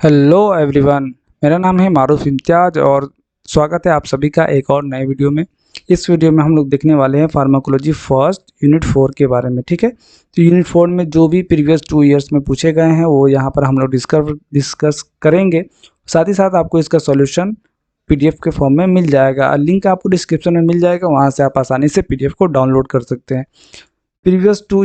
Hello everyone. मेरा नाम है मारूफ इम्तियाज और स्वागत है आप सभी का एक और नए वीडियो में। इस वीडियो में हम लोग देखने वाले हैं फार्माकोलॉजी फर्स्ट यूनिट 4 के बारे में। ठीक है, तो यूनिट 4 में जो भी प्रीवियस 2 ईयर्स में पूछे गए हैं वो यहाँ पर हम लोग डिस्कस करेंगे। साथ ही साथ आपको इसका सॉल्यूशन पीडीएफ के फॉर्म में मिल जाएगा। लिंक आपको डिस्क्रिप्शन में मिल जाएगा, वहाँ से आप आसानी से पीडीएफ को डाउनलोड कर सकते हैं। प्रीवियस टू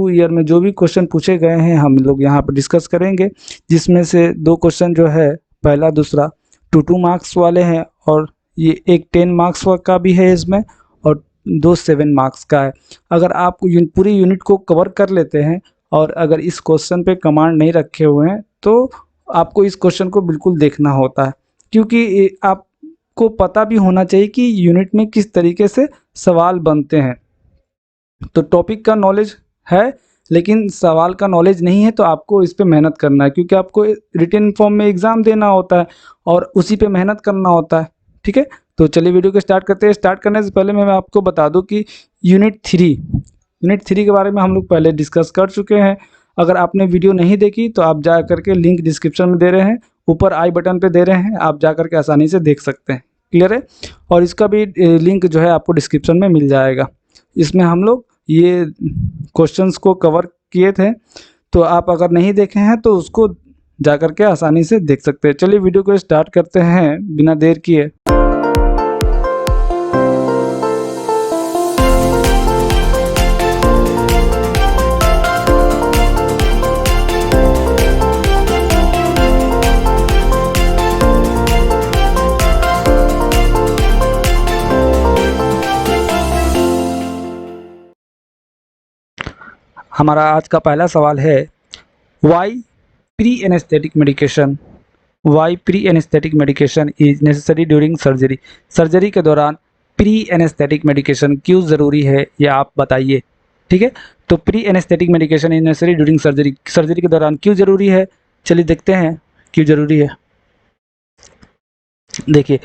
ईयर में जो भी क्वेश्चन पूछे गए हैं हम लोग यहाँ पर डिस्कस करेंगे, जिसमें से 2 क्वेश्चन जो है पहला दूसरा 2 मार्क्स वाले हैं और ये एक 10 मार्क्स का भी है इसमें और 2 7 मार्क्स का है। अगर आप पूरी यूनिट को कवर कर लेते हैं और अगर इस क्वेश्चन पे कमांड नहीं रखे हुए हैं तो आपको इस क्वेश्चन को बिल्कुल देखना होता है, क्योंकि आपको पता भी होना चाहिए कि यूनिट में किस तरीके से सवाल बनते हैं। तो टॉपिक का नॉलेज है लेकिन सवाल का नॉलेज नहीं है, तो आपको इस पे मेहनत करना है, क्योंकि आपको रिटन फॉर्म में एग्ज़ाम देना होता है और उसी पे मेहनत करना होता है। ठीक है, तो चलिए वीडियो को स्टार्ट करते हैं। स्टार्ट करने से पहले मैं आपको बता दूं कि यूनिट 3 के बारे में हम लोग पहले डिस्कस कर चुके हैं। अगर आपने वीडियो नहीं देखी तो आप जा करके लिंक डिस्क्रिप्शन में दे रहे हैं, ऊपर आई बटन पर दे रहे हैं, आप जा करके आसानी से देख सकते हैं। क्लियर है, और इसका भी लिंक जो है आपको डिस्क्रिप्शन में मिल जाएगा। इसमें हम लोग ये क्वेश्चंस को कवर किए थे, तो आप अगर नहीं देखे हैं तो उसको जाकर के आसानी से देख सकते हैं। चलिए वीडियो को स्टार्ट करते हैं बिना देर किए। हमारा आज का पहला सवाल है, why pre anaesthetic medication is necessary during surgery. Surgery के दौरान प्री एनेस्थेटिक मेडिकेशन क्यों ज़रूरी है, ये आप बताइए। ठीक है, तो pre anaesthetic medication is necessary during surgery, surgery के दौरान क्यों ज़रूरी है। चलिए देखते हैं क्यों ज़रूरी है। देखिए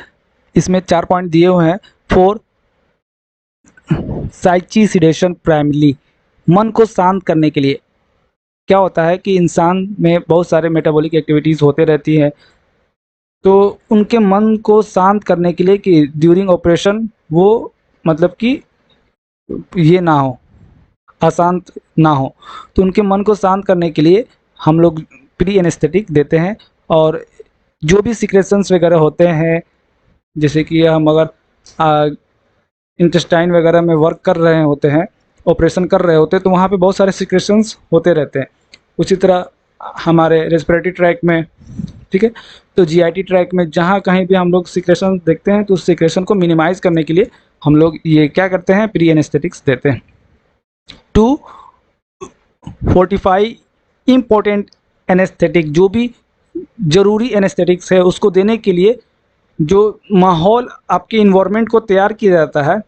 इसमें 4 पॉइंट दिए हुए हैं। 4 साइची सिडेशन प्राइमरी, मन को शांत करने के लिए। क्या होता है कि इंसान में बहुत सारे मेटाबॉलिक एक्टिविटीज़ होते रहती हैं, तो उनके मन को शांत करने के लिए कि ड्यूरिंग ऑपरेशन वो मतलब कि ये ना हो, अशांत ना हो, तो उनके मन को शांत करने के लिए हम लोग प्री एनेस्थेटिक देते हैं। और जो भी सिक्रेशंस वगैरह होते हैं, जैसे कि हम अगर इंटेस्टाइन वगैरह में वर्क कर रहे होते हैं, ऑपरेशन कर रहे होते हैं, तो वहाँ पे बहुत सारे सिक्रेशंस होते रहते हैं। उसी तरह हमारे रेस्पिरेटरी ट्रैक में, ठीक है, तो जीआईटी ट्रैक में जहाँ कहीं भी हम लोग सिक्रेशन देखते हैं तो उस सिक्रेशन को मिनिमाइज़ करने के लिए हम लोग ये क्या करते हैं, प्री एनेस्थेटिक्स देते हैं। 2 फोर्टिफाई इम्पोर्टेंट एनेस्थेटिक, जो भी ज़रूरी एनेस्थेटिक्स है उसको देने के लिए जो माहौल आपके इन्वायरमेंट को तैयार किया जाता है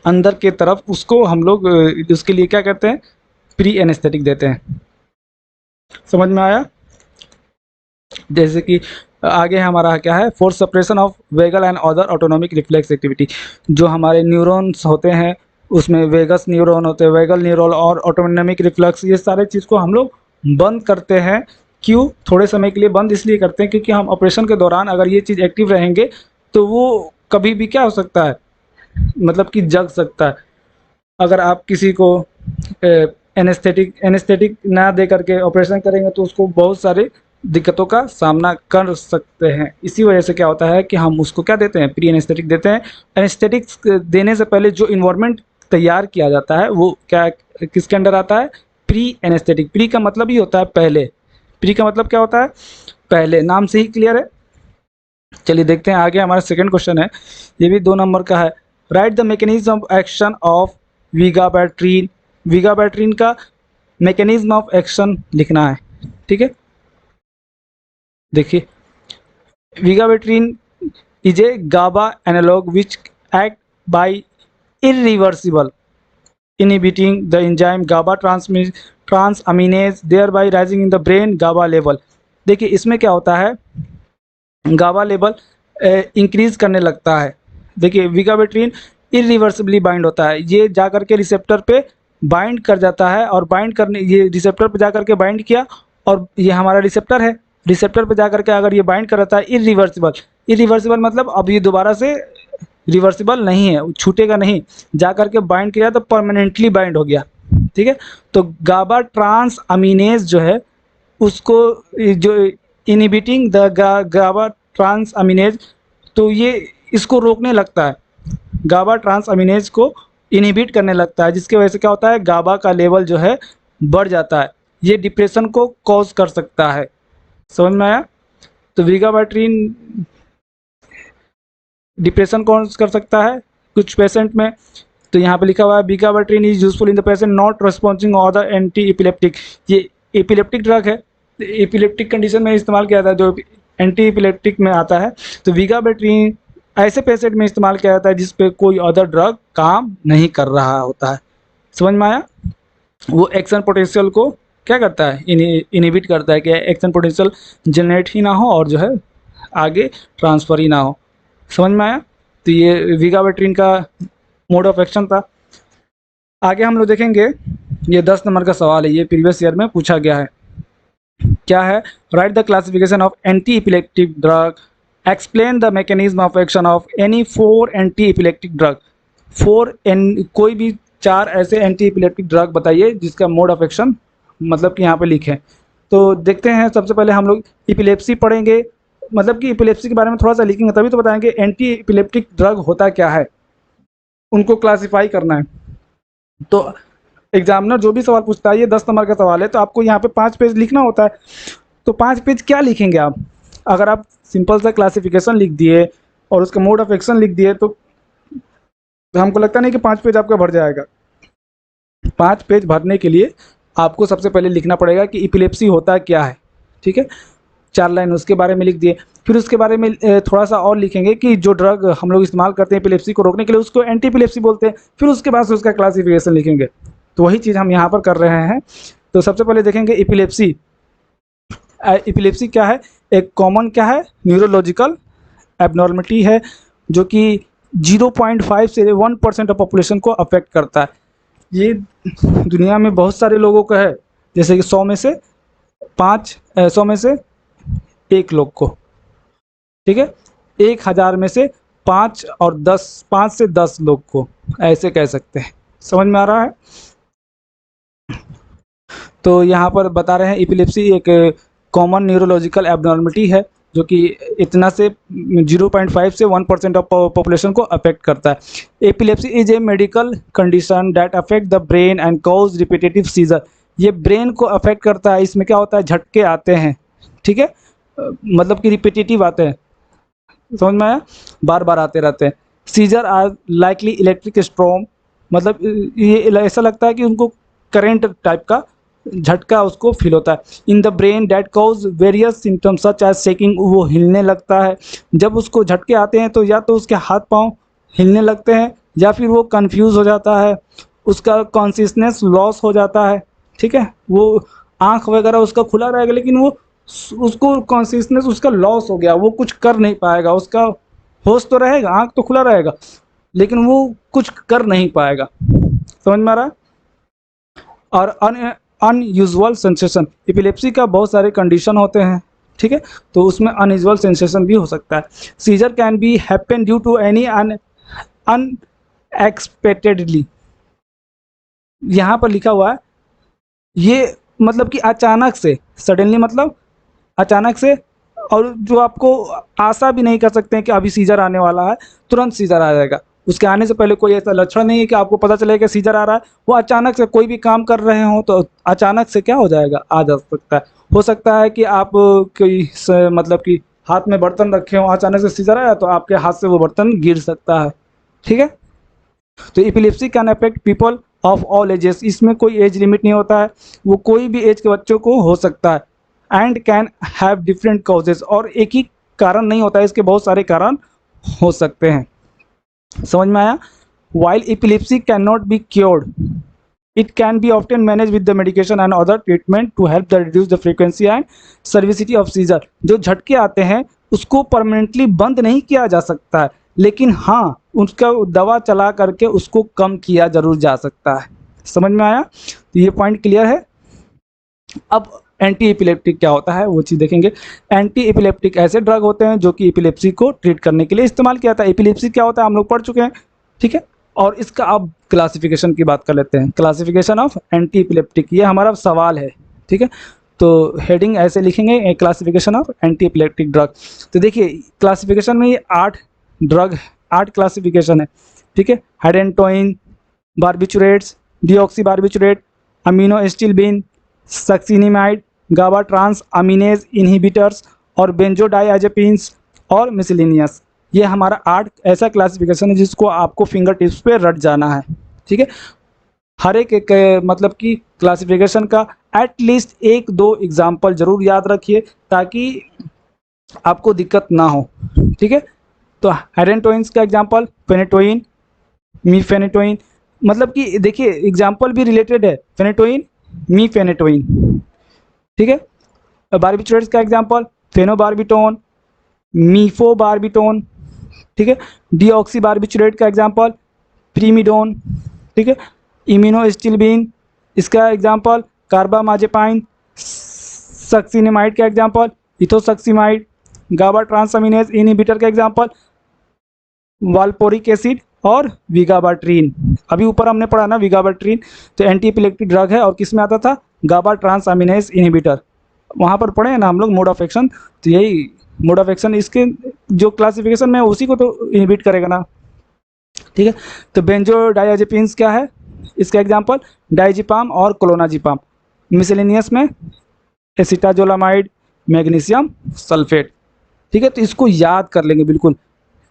अंदर के तरफ, उसको हम लोग उसके लिए क्या करते हैं, प्री एनेस्थेटिक देते हैं। समझ में आया। जैसे कि आगे हमारा क्या है, for suppression of vagal and other autonomic reflex activity, जो हमारे न्यूरॉन्स होते हैं उसमें वेगस न्यूरॉन होते हैं, वेगल न्यूरॉन और ऑटोनॉमिक रिफ्लेक्स, ये सारे चीज़ को हम लोग बंद करते हैं। क्यों थोड़े समय के लिए बंद इसलिए करते हैं क्योंकि हम ऑपरेशन के दौरान अगर ये चीज़ एक्टिव रहेंगे तो वो कभी भी क्या हो सकता है, मतलब कि जग सकता है। अगर आप किसी को एनेस्थेटिक ना दे करके ऑपरेशन करेंगे तो उसको बहुत सारे दिक्कतों का सामना कर सकते हैं। इसी वजह से क्या होता है कि हम उसको क्या देते हैं, प्री एनेस्थेटिक देते हैं। एनेस्थेटिक्स देने से पहले जो इन्वायरमेंट तैयार किया जाता है वो क्या किसके अंडर आता है, प्री एनेस्थेटिक। प्री का मतलब ही होता है पहले, प्री का मतलब क्या होता है, पहले, नाम से ही क्लियर है। चलिए देखते हैं आगे। हमारा सेकंड क्वेश्चन है, ये भी 2 नंबर का है। Write the mechanism of action of vigabatrin. Vigabatrin का मैकेनिज्म ऑफ एक्शन लिखना है। ठीक है, देखिए vigabatrin is a GABA analogue which act by irreversible inhibiting the enzyme GABA transaminase thereby rising in the brain GABA level। देखिए इसमें क्या होता है, गाबा लेवल इंक्रीज करने लगता है। देखिए विगाबैट्रीन इरिवर्सिबली बाइंड होता है, ये जाकर के रिसेप्टर पे बाइंड कर जाता है और बाइंड करने, ये रिसेप्टर पे जाकर के बाइंड किया और ये हमारा रिसेप्टर है, रिसेप्टर पे जाकर के अगर ये बाइंड कर रहता है इरिवर्सिबल, इरिवर्सिबल मतलब अब ये दोबारा से रिवर्सिबल नहीं है, छूटेगा नहीं, जा कर के बाइंड किया तो परमानेंटली बाइंड हो गया, ठीक है। तो गाबा ट्रांस अमीनेज जो है उसको जो इनहिबिटिंग द गाबा ट्रांस अमीनेज, तो ये इसको रोकने लगता है, गाबा ट्रांस अमीनेज को इनहिबिट करने लगता है, जिसकी वजह से क्या होता है, गाबा का लेवल जो है बढ़ जाता है, ये डिप्रेशन को कॉज कर सकता है। समझ में आया? तो विगाबैट्रीन डिप्रेशन कॉज कर सकता है कुछ पेशेंट में। तो यहाँ पे लिखा हुआ है vigabatrin is useful in the patient not responding other anti epileptic, ये एपिलेप्टिक ड्रग है, एपिलेप्टिक कंडीशन में इस्तेमाल किया जाता है, जो एंटी एपिलेप्टिक में आता है। तो विगाबैट्रीन ऐसे पेशेंट में इस्तेमाल किया जाता है जिस पे कोई अदर ड्रग काम नहीं कर रहा होता है। समझ में आया? वो एक्शन पोटेंशियल को क्या करता है, इनहिबिट करता है कि एक्शन पोटेंशियल जनरेट ही ना हो और जो है आगे ट्रांसफ़र ही ना हो। समझ में आया? तो ये विगाबैट्रीन का मोड ऑफ एक्शन था। आगे हम लोग देखेंगे, ये 10 नंबर का सवाल है, ये प्रीवियस ईयर में पूछा गया है। क्या है? Write the classification of anti epileptic drug, explain the mechanism of action of any 4 anti epileptic drug. 4 कोई भी 4 ऐसे एंटी एपिलेप्टिक ड्रग बताइए जिसका मोड ऑफ एक्शन मतलब कि यहाँ पे लिखें। तो देखते हैं, सबसे पहले हम लोग एपिलेप्सी पढ़ेंगे, मतलब कि एपिलेप्सी के बारे में थोड़ा सा लिखेंगे तभी तो बताएंगे एंटी एपिलेप्टिक ड्रग होता क्या है, उनको क्लासीफाई करना है। तो एग्जामिनर जो भी सवाल पूछता है, ये 10 नंबर का सवाल है, तो आपको यहाँ पे 5 पेज लिखना होता है। तो 5 पेज क्या लिखेंगे आप? अगर आप सिंपल सा क्लासिफिकेशन लिख दिए और उसका मोड ऑफ एक्शन लिख दिए तो हमको लगता नहीं कि 5 पेज आपका भर जाएगा। 5 पेज भरने के लिए आपको सबसे पहले लिखना पड़ेगा कि एपिलेप्सी होता क्या है, ठीक है। 4 लाइन उसके बारे में लिख दिए, फिर उसके बारे में थोड़ा सा और लिखेंगे कि जो ड्रग हम लोग इस्तेमाल करते हैं एपिलेप्सी को रोकने के लिए उसको एंटी एपिलेप्सी बोलते हैं, फिर उसके बाद से उसका क्लासिफिकेशन लिखेंगे। तो वही चीज़ हम यहाँ पर कर रहे हैं। तो सबसे पहले देखेंगे एपिलेप्सी। एपिलेप्सी क्या है? एक कॉमन क्या है, न्यूरोलॉजिकल एबनॉर्मलिटी है जो कि 0.5 से 1% ऑफ पॉपुलेशन को अफेक्ट करता है। ये दुनिया में बहुत सारे लोगों का है, जैसे कि 100 में से 1 लोग को, ठीक है, 1000 में से 5 और 10, 5 से 10 लोग को, ऐसे कह सकते हैं। समझ में आ रहा है? तो यहाँ पर बता रहे हैं एपिलेप्सी एक कॉमन न्यूरोलॉजिकल एबनॉर्मलिटी है जो कि इतना से 0.5 से 1% ऑफ पॉपुलेशन को अफेक्ट करता है। Epilepsy is a medical condition that affect the brain and cause repetitive seizure. ये ब्रेन को अफेक्ट करता है, इसमें क्या होता है, झटके आते हैं, ठीक है, मतलब कि रिपीटेटिव आते हैं। समझ में आया? बार बार आते रहते हैं। Seizure are likely electric storm, मतलब ये ऐसा लगता है कि उनको करंट टाइप का झटका उसको फील होता है। In the brain that cause various symptoms such as shaking, वो हिलने लगता है। जब उसको झटके आते हैं तो या तो उसके हाथ पांव हिलने लगते हैं या फिर वो कंफ्यूज हो जाता है, उसका कॉन्शियसनेस लॉस हो जाता है, ठीक है। वो आँख वगैरह उसका खुला रहेगा लेकिन वो उसको कॉन्शियसनेस उसका लॉस हो गया, वो कुछ कर नहीं पाएगा, उसका होश तो रहेगा, आँख तो खुला रहेगा लेकिन वो कुछ कर नहीं पाएगा। समझ में आ रहा है? और अनयूजुअल सेंसेशन, एपिलेप्सी का बहुत सारे कंडीशन होते हैं, ठीक है, तो उसमें अनयूजुअल सेंसेशन भी हो सकता है। Seizure can be happen due to any unexpectedly, यहाँ पर लिखा हुआ है ये मतलब कि अचानक से, सडनली मतलब अचानक से, और जो आपको आशा भी नहीं कर सकते हैं कि अभी सीजर आने वाला है, तुरंत सीजर आ जाएगा। उसके आने से पहले कोई ऐसा लक्षण नहीं है कि आपको पता चलेगा कि सीजर आ रहा है, वो अचानक से कोई भी काम कर रहे हो तो अचानक से क्या हो जाएगा, आ जा सकता है। हो सकता है कि आप कोई मतलब कि हाथ में बर्तन रखे हो, अचानक से सीजर आया तो आपके हाथ से वो बर्तन गिर सकता है, ठीक है। तो epilepsy can affect people of all ages, इसमें कोई एज लिमिट नहीं होता है, वो कोई भी एज के बच्चों को हो सकता है। And can have different causes, और एक ही कारण नहीं होता है, इसके बहुत सारे कारण हो सकते हैं। समझ में आया? While epilepsy can not be cured, it can be often manage with the medication and other treatment to help the reduce the frequency and severity of seizure. जो झटके आते हैं उसको परमानेंटली बंद नहीं किया जा सकता है, लेकिन हाँ उसका दवा चला करके उसको कम किया जरूर जा सकता है। समझ में आया? तो ये पॉइंट क्लियर है। अब एंटी एपिलेप्टिक क्या होता है वो चीज़ देखेंगे। एंटी एपिलेप्टिक ऐसे ड्रग होते हैं जो कि एपिलेप्सी को ट्रीट करने के लिए इस्तेमाल किया जाता है। एपिलेप्सी क्या होता है हम लोग पढ़ चुके हैं, ठीक है। और इसका अब क्लासिफिकेशन की बात कर लेते हैं। क्लासिफिकेशन ऑफ एंटी एपिलेप्टिक, ये हमारा सवाल है, ठीक है। तो हेडिंग ऐसे लिखेंगे, classification of anti epileptic drug. तो देखिए क्लासिफिकेशन में ये 8 ड्रग, 8 क्लासिफिकेशन है, ठीक है। Hydantoin, barbiturates, deoxybarbiturate, amino stilbene, succinimide, GABA transaminase inhibitors और बेंजोडाइआजेपिन्स और मिसलिनियस। ये हमारा 8 ऐसा क्लासिफिकेशन है जिसको आपको फिंगर टिप्स पे रट जाना है, ठीक है। हर एक मतलब कि क्लासिफिकेशन का एटलीस्ट 1-2 एग्जाम्पल जरूर याद रखिए ताकि आपको दिक्कत ना हो, ठीक है। तो हाइड्रेनटोइंस का एग्जाम्पल फेनेटोइन, मीफेनेटोइन, मतलब कि देखिए एग्जाम्पल भी रिलेटेड है, फेनेटोइन, मीफेनेटोइन, ठीक है। बारबिचुरेट्स का एग्जाम्पल फेनोबारबिटोन, मीफोबारबिटोन, ठीक है। डीऑक्सी बारबिचुरेट का एग्जाम्पल प्रीमिडोन, ठीक है। इम्यूनोएसिटिल्बिन, इसका एग्जाम्पल कार्बामाजेपाइन, सक्सिनेमाइड का एग्जाम्पल इथोसक्सिमाइड, गाबा ट्रांसअमीनेज इनहिबिटर का एग्जाम्पल वाल्पोरिक एसिड और विगाबाट्रीन। अभी ऊपर हमने पढ़ा ना विगाबाट्रीन, तो एंटी एपिलेप्टिक ड्रग है और किस में आता था, गाबा ट्रांसअमीनेज इनहिबिटर, वहाँ पर पढ़े हैं ना हम लोग मोड ऑफ एक्शन। तो यही मोड ऑफ एक्शन इसके जो क्लासिफिकेशन में उसी को तो इनहिबिट करेगा ना, ठीक है। तो बेंजोडाइआजेपिन्स क्या है, इसका एग्जाम्पल डाइजिपाम और क्लोनाजिपाम। मिसलेनियस में एसिटाजोलामाइड, मैग्नीशियम सल्फेट, ठीक है। तो इसको याद कर लेंगे बिल्कुल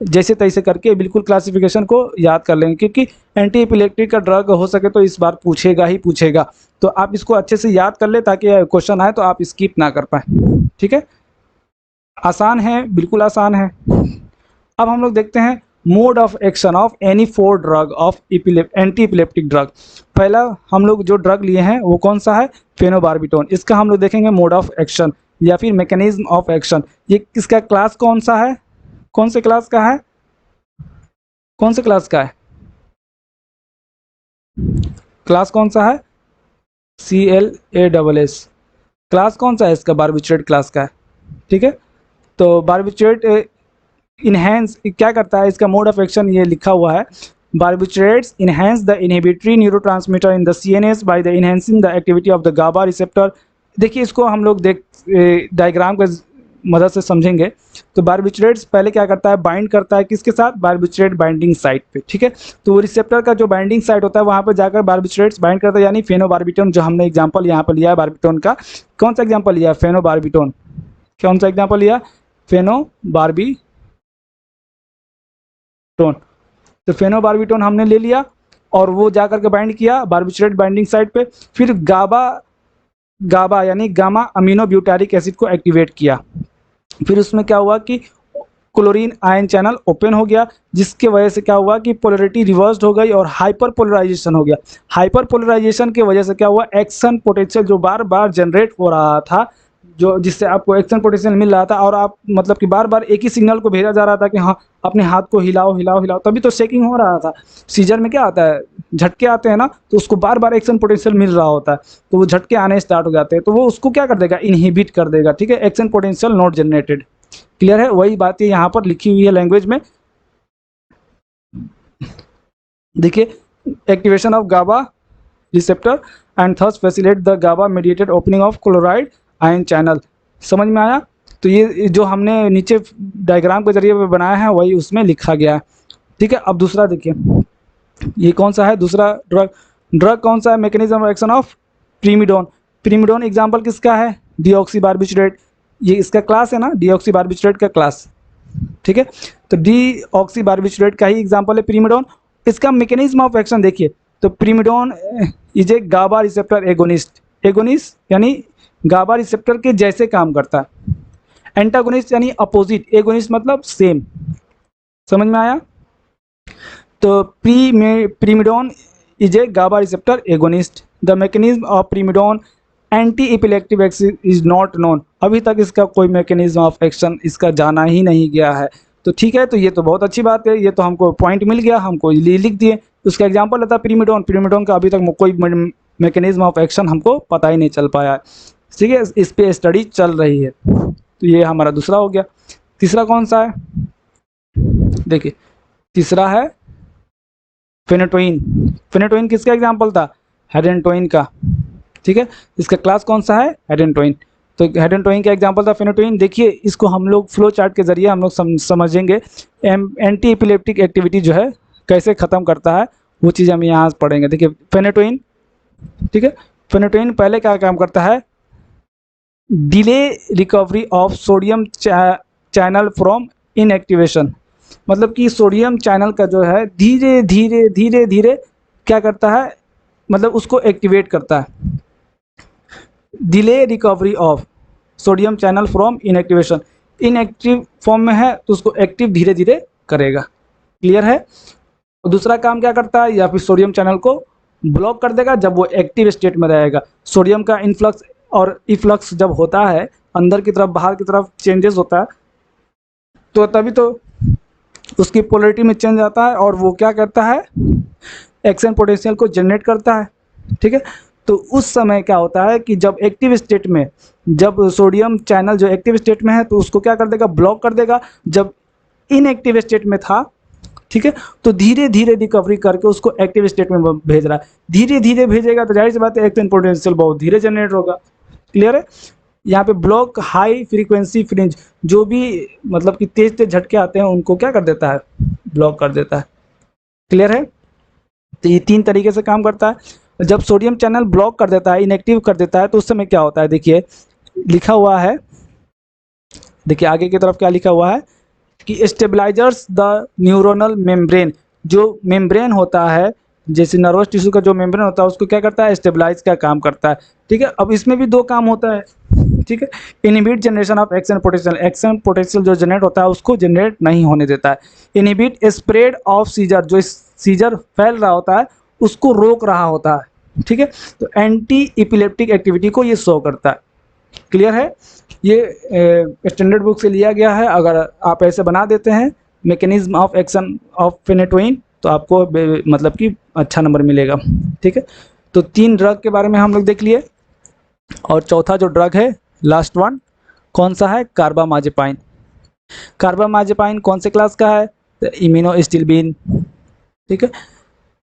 जैसे तैसे करके, बिल्कुल क्लासिफिकेशन को याद कर लेंगे क्योंकि एंटी एपिलेप्टिक का ड्रग हो सके तो इस बार पूछेगा ही पूछेगा। तो आप इसको अच्छे से याद कर ले ताकि क्वेश्चन आए तो आप स्किप ना कर पाए, ठीक है। आसान है, बिल्कुल आसान है। अब हम लोग देखते हैं mode of action of any 4 drug of anti epileptic drug. पहला हम लोग जो ड्रग लिए हैं वो कौन सा है, फेनोबारबिटोन। इसका हम लोग देखेंगे मोड ऑफ एक्शन या फिर मैकेनिज्म ऑफ एक्शन। ये किसका क्लास कौन सा है, कौन से क्लास का है, कौन से क्लास का है, क्लास कौन सा है, CLASS। क्लास कौन सा है इसका, बारबिचुरेट क्लास का है, ठीक है। तो बारबिचुरेट इनहेंस क्या करता है, इसका मोड ऑफ एक्शन ये लिखा हुआ है, barbiturates enhance the inhibitory neurotransmitter in the CNS by the enhancing the activity of the GABA receptor. देखिए इसको हम लोग डायग्राम के मदद से समझेंगे। तो बारबिचुरेट्स पहले क्या करता है, बाइंड करता है किसके साथ, बारबिचुरेट बाइंडिंग साइट पे, ठीक है। तो रिसेप्टर का जो बाइंडिंग साइट होता है वहाँ पर जाकर बारबिचुरेट्स बाइंड करता है, यानी फेनोबारबिटोन जो हमने एग्जाम्पल यहाँ पर लिया है बारबिटोन का। कौन सा एग्जाम्पल लिया है, फेनोबारबिटोन। कौन सा एग्जाम्पल लिया, फेनोबारबिटोन। तो फेनोबारबिटोन हमने ले लिया और वो जाकर के बाइंड किया बारबिचुरेट बाइंडिंग साइट पे। फिर गाबा यानी गामा अमीनो ब्यूटारिक एसिड को एक्टिवेट किया। फिर उसमें क्या हुआ कि क्लोरीन आयन चैनल ओपन हो गया, जिसके वजह से क्या हुआ कि पोलरिटी रिवर्स्ड हो गई और हाइपर पोलराइजेशन हो गया। हाइपर पोलराइजेशन की वजह से क्या हुआ, एक्शन पोटेंशियल जो बार बार जनरेट हो रहा था, जो जिससे आपको एक्शन पोटेंशियल मिल रहा था और आप मतलब कि बार बार एक ही सिग्नल को भेजा जा रहा था कि हाँ अपने हाथ को हिलाओ हिलाओ हिलाओ, तभी तो शेकिंग हो रहा था। सीजर में क्या आता है, झटके आते हैं ना, तो उसको बार बार एक्शन पोटेंशियल मिल रहा होता है, तो वो झटके आने स्टार्ट हो जाते हैं, तो वो उसको क्या कर देगा, इनहिबिट कर देगा, ठीक है। Action potential not generated, clear है। वही बात है यहाँ पर लिखी हुई है लैंग्वेज में। देखिए activation of GABA receptor and thus facilitate the GABA mediated opening of chloride ion channel. समझ में आया। तो ये जो हमने नीचे डायग्राम के जरिए बनाया है वही उसमें लिखा गया है, ठीक है। अब दूसरा देखिए, ये कौन सा है दूसरा ड्रग कौन सा है, mechanism of action of प्रीमिडोन। प्रीमिडोन example किसका है, डीऑक्सी बारबिचुरेट। ये इसका क्लास है ना, डीऑक्सी बारबिचुरेट का क्लास, ठीक है। तो डीऑक्सी बारबिचुरेट का ही एग्जांपल है प्रीमिडोन। इसका मैकेनिज्म ऑफ एक्शन देखिए, तो primidone is a GABA receptor agonist यानी गाबा रिसेप्टर के जैसे काम करता है। एंटागोनिस्ट यानी अपोजिट, एगोनिस्ट मतलब सेम। समझ में आया। तो primidone is a GABA receptor agonist. The mechanism of primidone anti epileptic action is not known. अभी तक इसका कोई मैकेनिज्म ऑफ एक्शन इसका जाना ही नहीं गया है। तो ठीक है, तो ये तो बहुत अच्छी बात है, ये तो हमको पॉइंट मिल गया, हमको लिख दिए। उसका एग्जाम्पल रहता है प्रीमिडोन का अभी तक कोई मैकेनिज्म ऑफ एक्शन हमको पता ही नहीं चल पाया है। ठीक है, इस पे स्टडी चल रही है। तो ये हमारा दूसरा हो गया। तीसरा कौन सा है, देखिए तीसरा है फेनेटोइन। फेनेटोइन किसका एग्जाम्पल था, हेडेनटोइन का। ठीक है, इसका क्लास कौन सा है, हेडेनटोइन। तो हेडेनटोइन का एग्जाम्पल था फेनेटोइन। देखिए इसको हम लोग फ्लो चार्ट के जरिए हम लोग समझेंगे एंटी एपिलेप्टिक एक्टिविटी जो है कैसे ख़त्म करता है, वो चीज़ हम यहाँ पढ़ेंगे। देखिए फेनेटोइन, ठीक है, फेनेटोइन पहले क्या काम करता है, delay recovery of sodium channel from inactivation. मतलब कि सोडियम चैनल का जो है धीरे धीरे धीरे धीरे क्या करता है, मतलब उसको एक्टिवेट करता है। Delay recovery of sodium channel from inactivation, inactive form में है तो उसको एक्टिव धीरे धीरे करेगा। क्लियर है। दूसरा काम क्या करता है, या फिर सोडियम चैनल को ब्लॉक कर देगा जब वो एक्टिव स्टेट में रहेगा। सोडियम का इनफ्लक्स और इफ्लक्स जब होता है, अंदर की तरफ बाहर की तरफ चेंजेस होता है, तो तभी तो उसकी पोलरिटी में चेंज आता है और वो क्या करता है, एक्शन पोटेंशियल को जनरेट करता है। ठीक है, तो उस समय क्या होता है कि जब एक्टिव स्टेट में, जब सोडियम चैनल जो एक्टिव स्टेट में है तो उसको क्या कर देगा, ब्लॉक कर देगा। जब इनएक्टिव स्टेट में था, ठीक है, तो धीरे धीरे रिकवरी करके उसको एक्टिव स्टेट में भेज रहा है। धीरे धीरे भेजेगा तो जाहिर सी बात है एक्शन पोटेंशियल बहुत धीरे जनरेट होगा। क्लियर है। यहाँ पे ब्लॉक हाई फ्रीक्वेंसी फ्रिंज, जो भी मतलब कि तेज तेज झटके आते हैं उनको क्या कर देता है, ब्लॉक कर देता है। क्लियर है। तो ये तीन तरीके से काम करता है। जब सोडियम चैनल ब्लॉक कर देता है, इनएक्टिव कर देता है, तो उस समय क्या होता है, देखिए लिखा हुआ है, देखिए आगे की तरफ क्या लिखा हुआ है कि स्टेबलाइजर्स द न्यूरोनल मेम्ब्रेन। जो मेम्ब्रेन होता है, जैसे नर्वस टिश्यू का जो मेम्ब्रेन होता है उसको क्या करता है, स्टेबलाइज का काम करता है। ठीक है, अब इसमें भी दो काम होता है। ठीक है, inhibit generation of action potential, action potential जो जनरेट होता है उसको जनरेट नहीं होने देता है। इनहिबिट स्प्रेड ऑफ सीजर, जो सीजर फैल रहा होता है उसको रोक रहा होता है। ठीक है, तो एंटी इपिलेप्टिक एक्टिविटी को ये शो करता है। क्लियर है। ये स्टैंडर्ड बुक से लिया गया है। अगर आप ऐसे बना देते हैं mechanism of action of phenytoin तो आपको मतलब कि अच्छा नंबर मिलेगा। ठीक है, तो तीन ड्रग के बारे में हम लोग देख लिए, और चौथा जो ड्रग है लास्ट वन कौन सा है, कार्बामाजेपाइन। कार्बामाजेपाइन कौन से क्लास का है, तो इम्यूनोस्टिल्बिन। ठीक है,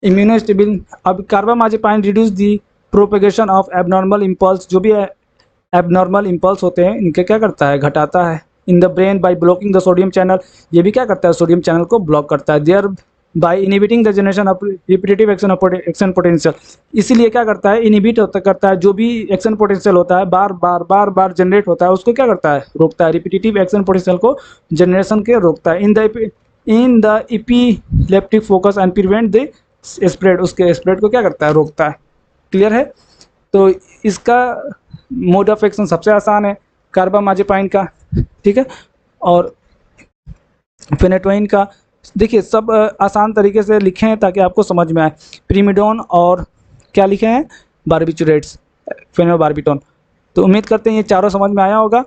इम्यूनोस्टिल्बिन। अब carbamazepine reduce the propagation of abnormal impulse, जो भी एबनॉर्मल इम्पल्स होते हैं इनके क्या करता है, घटाता है। In the brain by blocking the sodium channel, ये भी क्या करता है, सोडियम चैनल को ब्लॉक करता है। Thereby inhibiting the generation of repetitive action potential, इसीलिए क्या करता है, इनहिबिट करता है। जो भी एक्शन पोटेंशियल होता है बार बार जनरेट होता है उसको क्या करता है, रोकता है। रिपीटेटिव एक्शन पोटेंशियल को जनरेशन के रोकता है। In the epileptic focus and prevent the spread, उसके स्प्रेड को क्या करता है, रोकता है। क्लियर है। तो इसका मोड ऑफ एक्शन सबसे आसान है कार्बामाजेपाइन का। ठीक है, और फेनेटोइन का देखिए सब आसान तरीके से लिखे हैं ताकि आपको समझ में आए। प्रीमिडोन और क्या लिखे हैं, बारबिचुरेट्स, फेनोबार्बिटोन। तो उम्मीद करते हैं ये चारों समझ में आया होगा।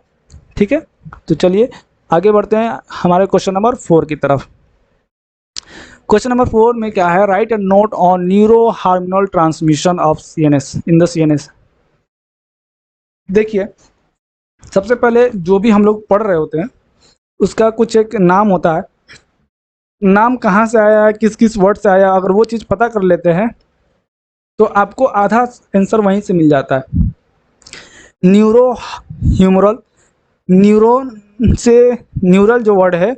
ठीक है, तो चलिए आगे बढ़ते हैं हमारे क्वेश्चन नंबर 4 की तरफ। क्वेश्चन नंबर 4 में क्या है, right a note on neuro hormonal transmission of CNS in the CNS. देखिए सबसे पहले जो भी हम लोग पढ़ रहे होते हैं उसका कुछ एक नाम होता है। नाम कहाँ से आया है, किस किस वर्ड से आया, अगर वो चीज़ पता कर लेते हैं तो आपको आधा आंसर वहीं से मिल जाता है। न्यूरो ह्यूमरल, न्यूरोन से न्यूरल जो वर्ड है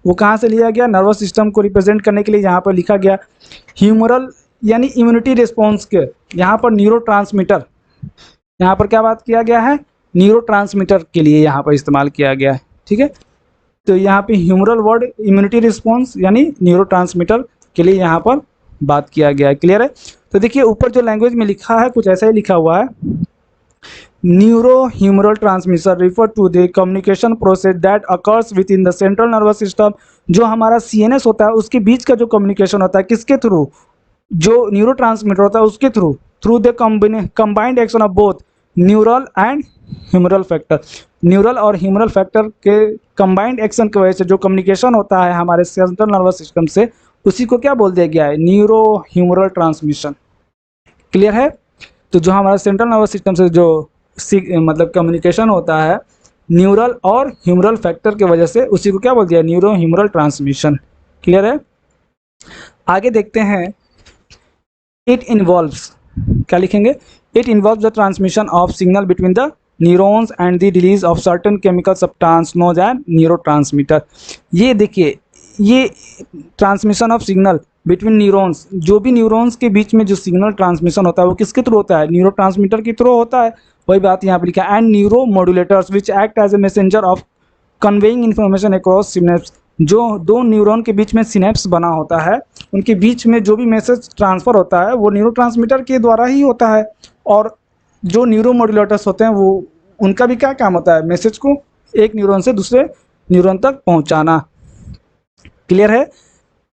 वो कहाँ से लिया गया, नर्वस सिस्टम को रिप्रेजेंट करने के लिए यहाँ पर लिखा गया। ह्यूमरल यानी इम्यूनिटी रिस्पॉन्स के, यहाँ पर न्यूरोट्रांसमीटर, यहाँ पर क्या बात किया गया है, न्यूरोट्रांसमीटर के लिए यहाँ पर इस्तेमाल किया गया है। ठीक है, तो यहाँ पे ह्यूमरल वर्ड इम्यूनिटी रिस्पॉन्स यानी न्यूरोट्रांसमीटर के लिए यहाँ पर बात किया गया है। क्लियर है। तो देखिए ऊपर जो लैंग्वेज में लिखा है कुछ ऐसा ही लिखा हुआ है, neuro humoral transmission refer to the communication process that occurs within the central nervous system. जो हमारा सीएनएस होता है उसके बीच का जो कम्युनिकेशन होता है किसके थ्रू, जो न्यूरोट्रांसमीटर होता है उसके through, through the combined action of both neural and humoral factor. Neural और ह्यूमरल फैक्टर के कंबाइंड एक्शन की वजह से जो कम्युनिकेशन होता है हमारे सेंट्रल नर्वस सिस्टम से, उसी को क्या बोल दिया गया है, न्यूरो ह्यूमरल ट्रांसमिशन। क्लियर है। तो जो हमारा सेंट्रल नर्वस सिस्टम से जो मतलब कम्युनिकेशन होता है न्यूरल और ह्यूमरल फैक्टर की वजह से, उसी को क्या बोल दिया, न्यूरो ह्यूमरल ट्रांसमिशन। क्लियर है? आगे देखते हैं, इट इन्वॉल्व्स, क्या लिखेंगे, it involves the transmission of signal between the neurons and the release of certain chemical substance known as neurotransmitter. ये देखिए, ये transmission of signal between neurons, जो भी न्यूरॉन्स के बीच में जो सिग्नल ट्रांसमिशन होता है वो किसके थ्रू होता है, न्यूरोट्रांसमीटर के थ्रू होता है। वही बात यहाँ पर लिखा है, and neuro modulators which act as a messenger of conveying information across synapse. जो दो न्यूरॉन के बीच में सिनेप्स बना होता है, उनके बीच में जो भी मैसेज ट्रांसफ़र होता है वो न्यूरोट्रांसमीटर के द्वारा ही होता है। और जो न्यूरोमॉड्यूलेटर्स होते हैं वो, उनका भी क्या काम होता है, मैसेज को एक न्यूरॉन से दूसरे न्यूरॉन तक पहुंचाना। क्लियर है?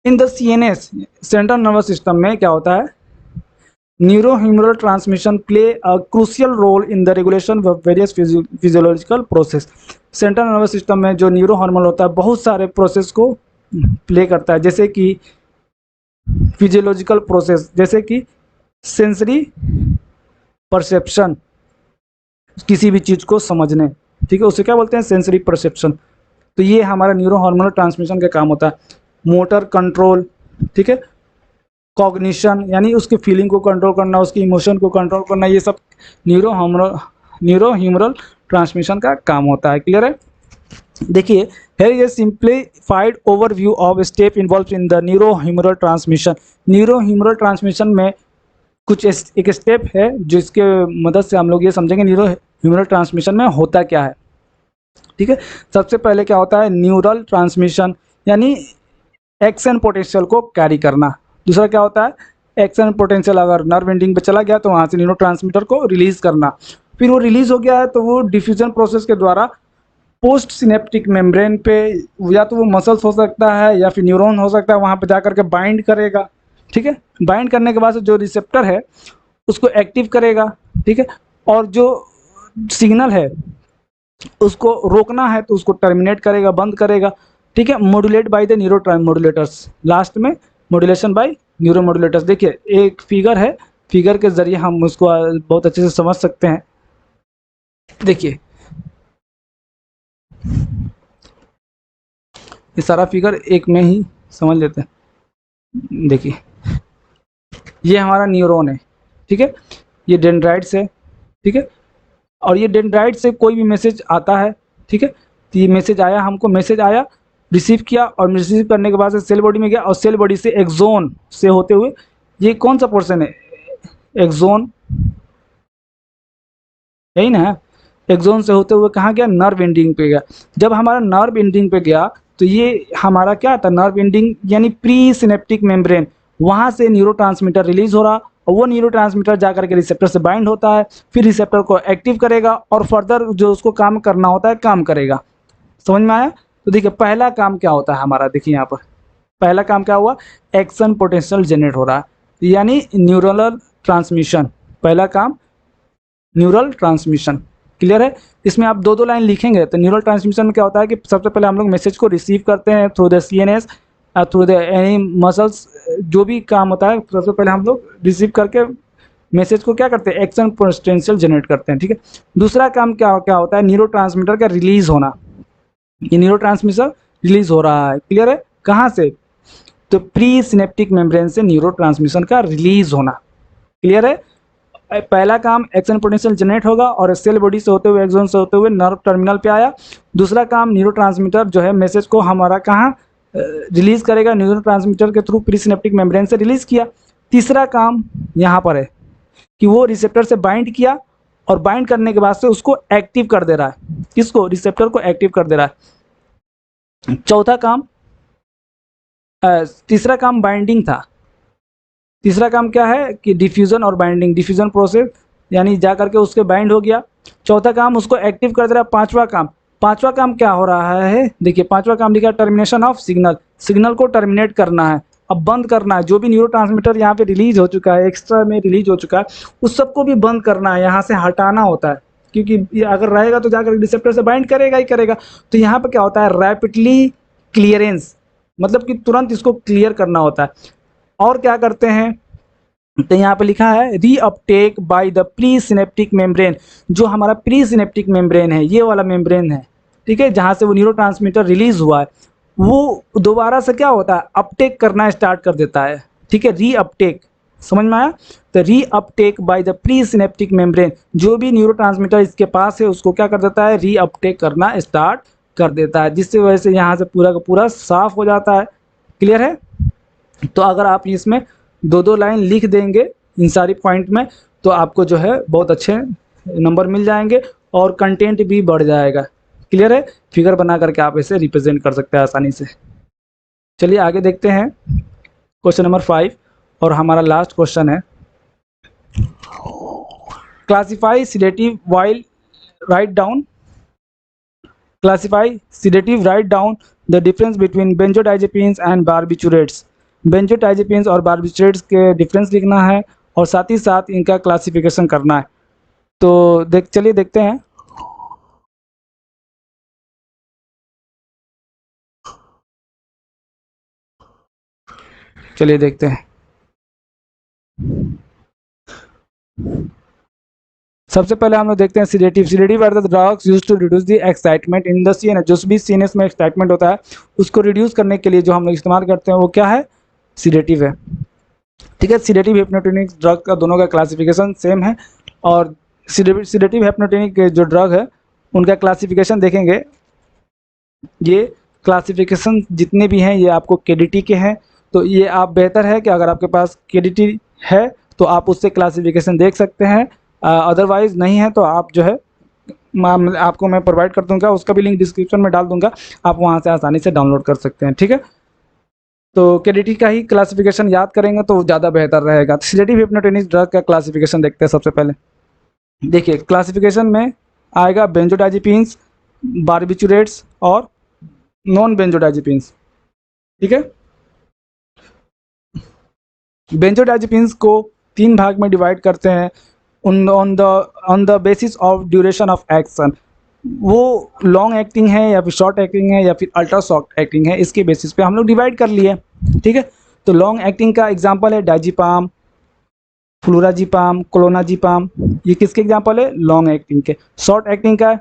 In the CNS, central nervous system में क्या होता है, neurohumoral transmission play a crucial role in the regulation of various physiological process. Central nervous system में जो न्यूरो हार्मोन होता है बहुत सारे प्रोसेस को प्ले करता है, जैसे कि फिजियोलॉजिकल प्रोसेस, जैसे कि सेंसरी परसेप्शन, किसी भी चीज़ को समझने, ठीक है, उसे क्या बोलते हैं, सेंसरी परसेप्शन। तो ये हमारा न्यूरो हार्मोनल ट्रांसमिशन का काम होता है। मोटर कंट्रोल, ठीक है, कॉग्निशन यानी उसके फीलिंग को कंट्रोल करना, उसकी इमोशन को कंट्रोल करना, ये सब न्यूरो ह्यूमरल ट्रांसमिशन का काम होता है। क्लियर है? देखिए, here is a simplified overview of step involved in the neurohumoral transmission. Neurohumoral transmission में कुछ एक स्टेप है जिसके मदद से हम लोग ये समझेंगे न्यूरोह्यूमरल ट्रांसमिशन में होता क्या है। ठीक है, सबसे पहले क्या होता है, न्यूरल ट्रांसमिशन यानी एक्शन पोटेंशियल को कैरी करना। दूसरा क्या होता है, एक्शन पोटेंशियल अगर नर्व एंडिंग पे चला गया तो वहाँ से न्यूरोट्रांसमीटर को रिलीज़ करना। फिर वो रिलीज़ हो गया है तो वो डिफ्यूजन प्रोसेस के द्वारा पोस्ट सिनेप्टिक मेम्ब्रेन पे, या तो वो मसल्स हो सकता है या फिर न्यूरॉन हो सकता है, वहाँ पे जा करके बाइंड करेगा। ठीक है, बाइंड करने के बाद जो रिसेप्टर है उसको एक्टिव करेगा। ठीक है, और जो सिग्नल है उसको रोकना है तो उसको टर्मिनेट करेगा, बंद करेगा। ठीक है, मॉड्यूलेट बाय द न्यूरोमॉड्यूलेटर्स, लास्ट में मॉड्यूलेशन बाय न्यूरोमॉड्यूलेटर्स। देखिए, एक फिगर है, फिगर के जरिए हम उसको बहुत अच्छे से समझ सकते हैं। देखिए, ये सारा फिगर एक में ही समझ लेते हैं। देखिए, ये हमारा न्यूरॉन है, ठीक है, ये डेंड्राइट्स है, ठीक है, और ये डेंड्राइट से कोई भी मैसेज आता है, ठीक है, तो ये मैसेज आया, हमको मैसेज आया, रिसीव किया, और रिसीव करने के बाद से सेल बॉडी में गया, और सेल बॉडी से एक्सोन से होते हुए, ये कौन सा पोर्शन है, एक्सोन, यही ना, एक्सोन से होते हुए कहाँ गया, नर्व एंडिंग पे गया। जब हमारा नर्व एंडिंग पे गया तो ये हमारा क्या था, नर्व एंडिंग यानी प्री सिनेप्टिक मेम्ब्रेन, वहाँ से न्यूरोट्रांसमीटर रिलीज हो रहा, और वो न्यूरोट्रांसमीटर जा करके रिसेप्टर से बाइंड होता है, फिर रिसेप्टर को एक्टिव करेगा और फर्दर जो उसको काम करना होता है काम करेगा। समझ में आया? तो देखिए, पहला काम क्या होता है हमारा, देखिए यहाँ पर पहला काम क्या हुआ, एक्शन पोटेंशियल जनरेट हो रहा है, यानी न्यूरल ट्रांसमिशन। पहला काम न्यूरल ट्रांसमिशन। क्लियर है? इसमें आप दो लाइन लिखेंगे तो न्यूरल ट्रांसमिशन में क्या होता है कि सबसे पहले हम लोग मैसेज को रिसीव करते हैं through the CNS, through the any muscles, जो भी काम होता है सबसे पहले हम लोग रिसीव करके मैसेज को क्या करते हैं, एक्शन पोटेंशियल जनरेट करते हैं। ठीक है, दूसरा काम क्या क्या होता है, न्यूरोट्रांसमीटर का रिलीज होना। ये न्यूरोट्रांसमीटर रिलीज हो रहा है, क्लियर है, कहाँ से, तो प्री सिनेप्टिक मेम्ब्रेन से न्यूरोट्रांसमिशन का रिलीज होना। क्लियर है? पहला काम एक्शन पोटेंशियल जनरेट होगा और सेल बॉडी से होते हुए, एक्सोन से होते हुए नर्व टर्मिनल पे आया। दूसरा काम, न्यूरोट्रांसमीटर जो है मैसेज को हमारा कहाँ रिलीज करेगा, न्यूरोट्रांसमीटर के थ्रू प्री सिनेप्टिक मेम्ब्रेन से रिलीज किया। तीसरा काम यहाँ पर है कि वो रिसेप्टर से बाइंड किया, और बाइंड करने के बाद से उसको एक्टिव कर दे रहा है, किसको, रिसेप्टर को एक्टिव कर दे रहा है। चौथा काम, तीसरा काम बाइंडिंग था। तीसरा काम क्या है कि डिफ्यूज़न और बाइंडिंग, डिफ्यूज़न प्रोसेस यानी जा करके उसके बाइंड हो गया। चौथा काम उसको एक्टिव कर दे रहा है। पांचवा काम क्या हो रहा है, देखिए पांचवा काम लिखा है टर्मिनेशन ऑफ सिग्नल, सिग्नल को टर्मिनेट करना है, अब बंद करना है। जो भी न्यूरोट्रांसमीटर यहाँ पे रिलीज हो चुका है, एक्स्ट्रा में रिलीज हो चुका है, उस सबको भी बंद करना है, यहाँ से हटाना होता है, क्योंकि ये अगर रहेगा तो जाकर रिसेप्टर से बाइंड करेगा ही करेगा। तो यहाँ पर क्या होता है, रैपिडली क्लियरेंस, मतलब कि तुरंत इसको क्लियर करना होता है। और क्या करते हैं, तो यहाँ पे लिखा है reuptake by the pre synaptic membrane. जो हमारा प्री सिनेप्टिक मेम्ब्रेन है, ये वाला मेम्ब्रेन है, ठीक है, जहाँ से वो न्यूरोट्रांसमीटर रिलीज हुआ है, वो दोबारा से क्या होता है, अपटेक करना स्टार्ट कर देता है, ठीक है, रीअपटेक, समझ में आया। तो reuptake by the pre synaptic membrane, जो भी न्यूरोट्रांसमीटर इसके पास है उसको क्या कर देता है, रीअपटेक करना स्टार्ट कर देता है, जिससे वजह से यहाँ से पूरा का पूरा साफ हो जाता है। क्लियर है। तो अगर आप इसमें दो दो लाइन लिख देंगे इन सारी पॉइंट में, तो आपको जो है बहुत अच्छे नंबर मिल जाएंगे और कंटेंट भी बढ़ जाएगा। क्लियर है। फिगर बना करके आप इसे रिप्रेजेंट कर सकते हैं आसानी से। चलिए आगे देखते हैं क्वेश्चन नंबर 5, और हमारा लास्ट क्वेश्चन है, classify sedative while write down, classify sedative write down the difference between benzodiazepines and barbiturates. Benzodiazepines और बारबिचुरेट्स के डिफरेंस लिखना है और साथ ही साथ इनका क्लासिफिकेशन करना है। तो चलिए देखते हैं। चलिए देखते हैं। सबसे पहले हम लोग देखते हैं sedative. Sedative are the drugs used to reduce the excitement in the CNS. जो भी सीएनएस में एक्साइटमेंट होता है उसको रिड्यूस करने के लिए जो हम लोग इस्तेमाल करते हैं वो क्या है, सीडेटिव है। ठीक है। सीडेटिव हिप्नोटोनिक ड्रग का दोनों का क्लासिफिकेशन सेम है, और सीडेटिव हिप्नोटोनिक जो ड्रग है उनका क्लासिफिकेशन देखेंगे। ये क्लासिफिकेशन जितने भी हैं ये आपको केडीटी के हैं, तो ये आप बेहतर है कि अगर आपके पास केडीटी है तो आप उससे क्लासिफिकेशन देख सकते हैं, अदरवाइज़ नहीं है तो आप जो है आपको मैं प्रोवाइड कर दूंगा, उसका भी लिंक डिस्क्रिप्शन में डाल दूंगा, आप वहाँ से आसानी से डाउनलोड कर सकते हैं। ठीक है। तो केडीटी का ही क्लासिफिकेशन याद करेंगे तो ज़्यादा बेहतर रहेगा। सीडेटिव हिप्नोटोनिक ड्रग का क्लासिफिकेशन देखते हैं। सबसे पहले देखिए क्लासिफिकेशन में आएगा बेंजोडाइजेपिन्स, बारबिचुरेट्स और नॉन बेंजोडाइजेपिन्स। ठीक है। बेंजोडाइजेपिन्स को 3 भाग में डिवाइड करते हैं on the basis of duration of action. वो लॉन्ग एक्टिंग है या फिर शॉर्ट एक्टिंग है या फिर अल्ट्रा शॉर्ट एक्टिंग है, इसके बेसिस पे हम लोग डिवाइड कर लिए। ठीक है। तो लॉन्ग एक्टिंग का एग्जांपल है डाइजीपाम, फ्लूराजीपाम, क्लोनाजीपाम, ये किसके एग्जांपल है, लॉन्ग एक्टिंग के। शॉर्ट एक्टिंग का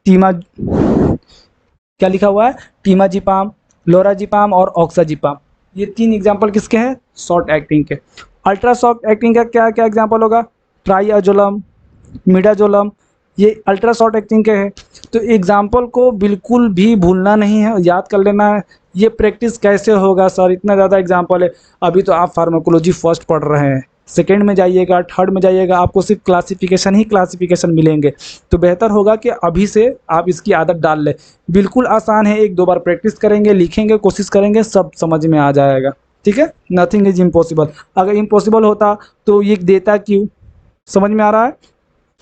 टीमा, क्या लिखा हुआ है, टीमाजीपाम, लोराजीपाम और ऑक्साजीपाम, ये 3 एग्जांपल किसके हैं, शॉर्ट एक्टिंग के। अल्ट्रा शॉर्ट एक्टिंग का क्या क्या एग्जांपल होगा, ट्राइअजोलम, मिडाजोलम, ये अल्ट्रा शॉर्ट एक्टिंग के हैं। तो एग्जाम्पल को बिल्कुल भी भूलना नहीं है, याद कर लेना है। ये प्रैक्टिस कैसे होगा सर, इतना ज़्यादा एग्जाम्पल है। अभी तो आप फार्माकोलॉजी फर्स्ट पढ़ रहे हैं, सेकेंड में जाइएगा, थर्ड में जाइएगा, आपको सिर्फ क्लासिफिकेशन ही क्लासिफिकेशन मिलेंगे। तो बेहतर होगा कि अभी से आप इसकी आदत डाल लें। बिल्कुल आसान है, 1-2 बार प्रैक्टिस करेंगे, लिखेंगे, कोशिश करेंगे, सब समझ में आ जाएगा। ठीक है। Nothing is impossible. अगर इम्पॉसिबल होता तो ये देता क्यों, समझ में आ रहा है।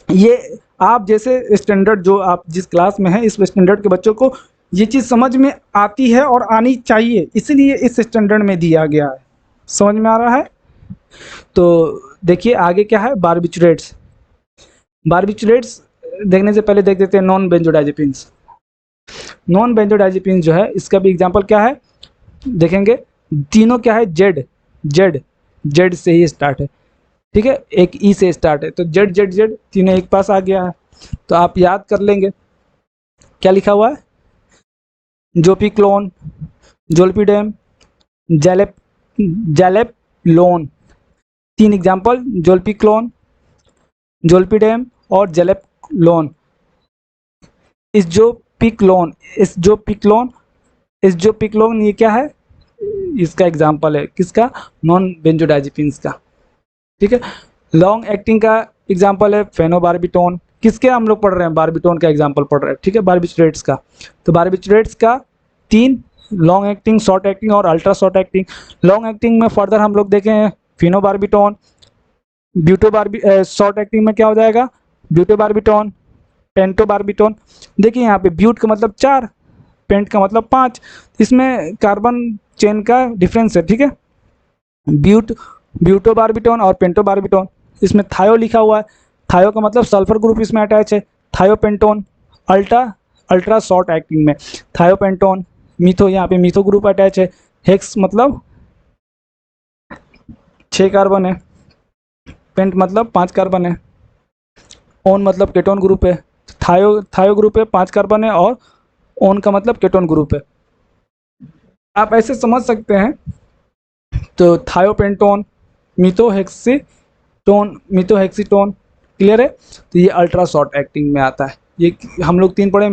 ये आप जैसे स्टैंडर्ड, जो आप जिस क्लास में हैं, इस स्टैंडर्ड के बच्चों को ये चीज़ समझ में आती है और आनी चाहिए, इसलिए इस स्टैंडर्ड में दिया गया है। समझ में आ रहा है। तो देखिए आगे क्या है, बारबिचुरेट्स। बारबिचुरेट्स देखने से पहले देख देते हैं नॉन बेंजोडाइजेपिन्स। नॉन बेंजोडाइजेपिन्स जो है इसका भी एग्जांपल क्या है देखेंगे। तीनों क्या है, जेड, जेड, जेड से ही स्टार्ट है। ठीक है। एक ई से स्टार्ट है, तो जेड जेड जेड तीनों एक पास आ गया है। तो आप याद कर लेंगे क्या लिखा हुआ है, जोपिक्लोन, जोल्पिडेम, जैलेप, जैलेपलोन। 3 एग्जाम्पल, जोल्पिक्लोन, जोल्पिडेम और जैलेपलोन। इस जो पिकलोन, इस जो पिकलोन, इस जो पिकलोन, ये क्या है, इसका एग्जाम्पल है किसका, नॉन बेंजोडाइजेपिन्स का। ठीक है। लॉन्ग एक्टिंग का एग्जाम्पल है फेनोबारबिटोन। किसके हम लोग पढ़ रहे हैं, बारबिटोन का एग्जाम्पल पढ़ रहे हैं। ठीक है। बारबिचुरेट्स का, तो बारबिचुरेट्स का 3, लॉन्ग एक्टिंग, शॉर्ट एक्टिंग और ultra short acting. Long acting में फर्दर हम लोग देखें फिनोबारबिटोन, ब्यूटोबारबी, शॉर्ट एक्टिंग में क्या हो जाएगा, ब्यूटोबारबिटोन, पेंटोबारबिटोन। देखिए यहाँ पे ब्यूट का मतलब 4, पेंट का मतलब 5, इसमें कार्बन चेन का डिफरेंस है। ठीक है। ब्यूट, ब्यूटोबारबिटोन और पेंटोबारबिटोन, इसमें थायो लिखा हुआ है, थायो का मतलब सल्फर ग्रुप इसमें अटैच है, thiopentone. Ultra, ultra short acting में थायोपेंटोन, मीथो, यहाँ पे मीथो ग्रुप अटैच है, हेक्स मतलब 6 कार्बन है, पेंट मतलब 5 कार्बन है, ओन मतलब केटोन ग्रुप है, थायो ग्रुप है 5 कार्बन है, और ओन का मतलब केटोन ग्रुप है। आप ऐसे समझ सकते हैं, तो थायोपेंटोन, मिथोहेक्सीटोन, क्लियर है। तो ये अल्ट्रा शॉर्ट एक्टिंग में आता है। ये हम लोग 3 पढ़े,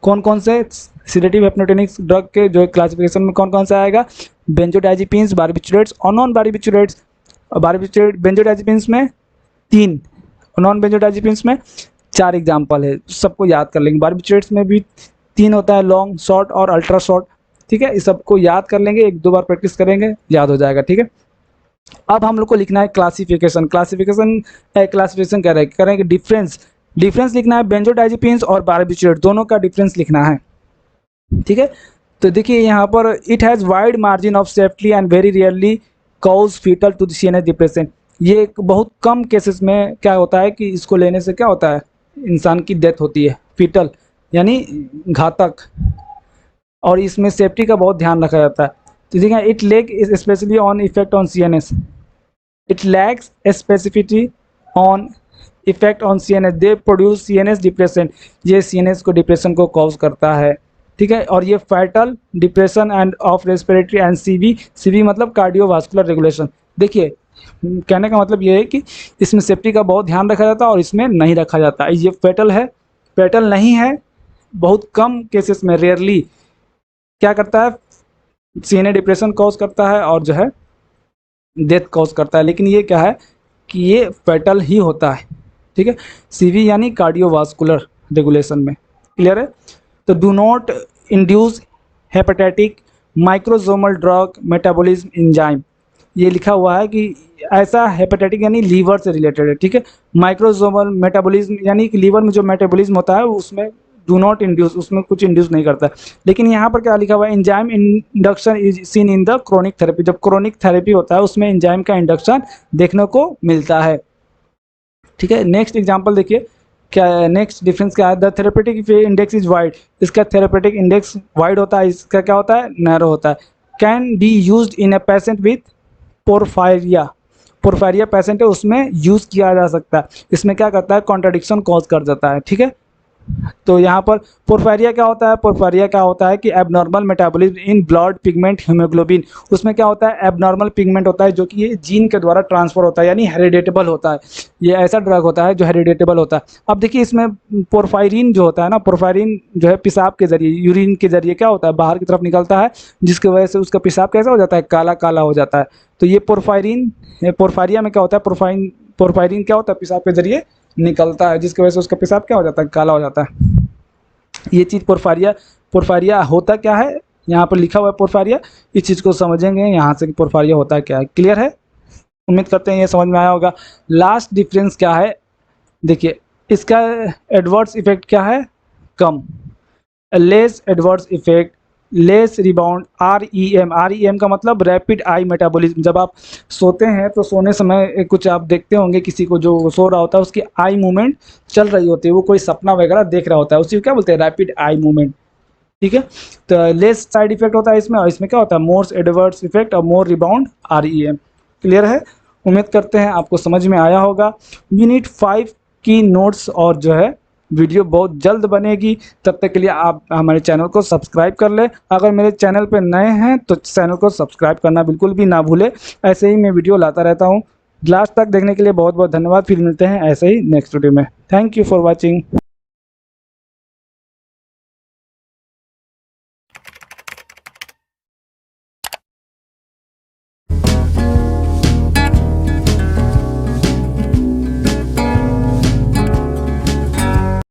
कौन कौन से सीडेटिव हिप्नोटिक ड्रग के जो क्लासिफिकेशन में कौन कौन सा आएगा, बेंजोडाइजिपिन्स, बारबिचुरेट्स और नॉन बारबिचुरेट्स। बेंजोडाइजिपिन्स में 3, नॉन बेंजोडाइजिपिन्स में 4 एग्जाम्पल है, सबको याद कर लेंगे। बारबिचुरेट्स में भी 3 होता है, लॉन्ग, शॉर्ट और अल्ट्रा शॉर्ट। ठीक है, इस सबको याद कर लेंगे, 1-2 बार प्रैक्टिस करेंगे, याद हो जाएगा। ठीक है, अब हम लोग को लिखना है क्लासिफिकेशन। क्लासिफिकेशन करेंगे डिफरेंस लिखना है, बेंजोडाइजिपिन्स और बारबिचुरेट दोनों का डिफरेंस लिखना है। ठीक है, तो देखिए यहाँ पर it has wide margin of safety and very rarely cause fetal to CNS depression. ये एक बहुत कम केसेस में क्या होता है कि इसको लेने से क्या होता है, इंसान की डेथ होती है, फीटल यानी घातक, और इसमें सेफ्टी का बहुत ध्यान रखा जाता है। तो देखिए it lack specially on effect on CNS, it lacks specificity on effect on CNS, they produce CNS depression, ये सीएनएस को डिप्रेशन को कॉज करता है। ठीक है, और ये fatal depression and of respiratory and CV मतलब कार्डियोवास्कुलर रेगुलेशन। देखिए कहने का मतलब ये है कि इसमें सेफ्टी का बहुत ध्यान रखा जाता है और इसमें नहीं रखा जाता। ये फैटल है, फैटल नहीं है, बहुत कम केसेस में, रेयरली क्या करता है, सीएनए डिप्रेशन कॉज करता है और जो है डेथ कॉज करता है। लेकिन ये क्या है कि ये फैटल ही होता है। ठीक है, सीवी यानी कार्डियोवास्कुलर रेगुलेशन में, क्लियर है। तो do not induce hepatic microsomal drug metabolism enzyme, ये लिखा हुआ है कि ऐसा हेपेटाइटिक यानी लीवर से रिलेटेड है। ठीक है, माइक्रोजोमल मेटाबॉलिज्म यानी कि लीवर में जो मेटाबॉलिज्म होता है उसमें डू नॉट इंड्यूस, उसमें कुछ इंड्यूस नहीं करता है। लेकिन यहाँ पर क्या लिखा हुआ है, enzyme induction is seen in the chronic therapy, जब क्रोनिक थेरेपी होता है उसमें एंजाइम का इंडक्शन देखने को मिलता है। ठीक है, नेक्स्ट एग्जांपल देखिए, क्या नेक्स्ट डिफरेंस क्या है, the therapeutic index is wide, इसका थेरेपेटिक इंडेक्स वाइड होता है, इसका क्या होता है, नैरो होता है। Can be used in a patient with porphyria patient है उसमें यूज़ किया जा सकता है। इसमें क्या करता है, कॉन्ट्रडिक्शन कॉज कर देता है। ठीक है, तो यहाँ पर पोरफायरिया क्या होता है, पोरफायरिया क्या होता है कि abnormal metabolism in blood pigment haemoglobin, उसमें क्या होता है, एबनॉर्मल पिगमेंट होता है जो कि ये जीन के द्वारा ट्रांसफर होता है, यानी हेरिडेटेबल होता है। ये ऐसा ड्रग होता है जो हेरिडेटेबल होता है। अब देखिए इसमें पोरफायरिन जो होता है ना, पोरफायरिन जो है पेशाब के जरिए, यूरिन के जरिए क्या होता है, बाहर की तरफ निकलता है, जिसकी वजह से उसका पेशाब कैसा हो जाता है, काला काला हो जाता है। तो ये पोरफायरिया में क्या होता है, पोरफायरिन क्या होता है, पेशाब के जरिए निकलता है, जिसकी वजह से उसका पेशाब क्या हो जाता है, काला हो जाता है। ये चीज़ पोरफायरिया होता क्या है, यहाँ पर लिखा हुआ है पोरफायरिया, इस चीज़ को समझेंगे यहाँ से कि पोरफायरिया होता क्या है। क्लियर है, उम्मीद करते हैं ये समझ में आया होगा। लास्ट डिफरेंस क्या है, देखिए इसका एडवर्स इफेक्ट क्या है, कम, less adverse effect, less rebound, REM का मतलब रैपिड आई मेटाबॉलिज्म। जब आप सोते हैं तो सोने समय कुछ आप देखते होंगे, किसी को जो सो रहा होता है उसकी आई मूवमेंट चल रही होती है, वो कोई सपना वगैरह देख रहा होता है, उसी को क्या बोलते हैं, रैपिड आई मूवमेंट। ठीक है, तो लेस साइड इफेक्ट होता है इसमें, और इसमें क्या होता है, मोर एडवर्स इफेक्ट और मोर रिबाउंड, REM। क्लियर है, उम्मीद करते हैं आपको समझ में आया होगा। यूनिट 5 की नोट्स और जो है वीडियो बहुत जल्द बनेगी, तब तक के लिए आप हमारे चैनल को सब्सक्राइब कर लें। अगर मेरे चैनल पर नए हैं तो चैनल को सब्सक्राइब करना बिल्कुल भी ना भूलें, ऐसे ही मैं वीडियो लाता रहता हूँ। लास्ट तक देखने के लिए बहुत बहुत धन्यवाद, फिर मिलते हैं ऐसे ही नेक्स्ट वीडियो में। Thank you for watching.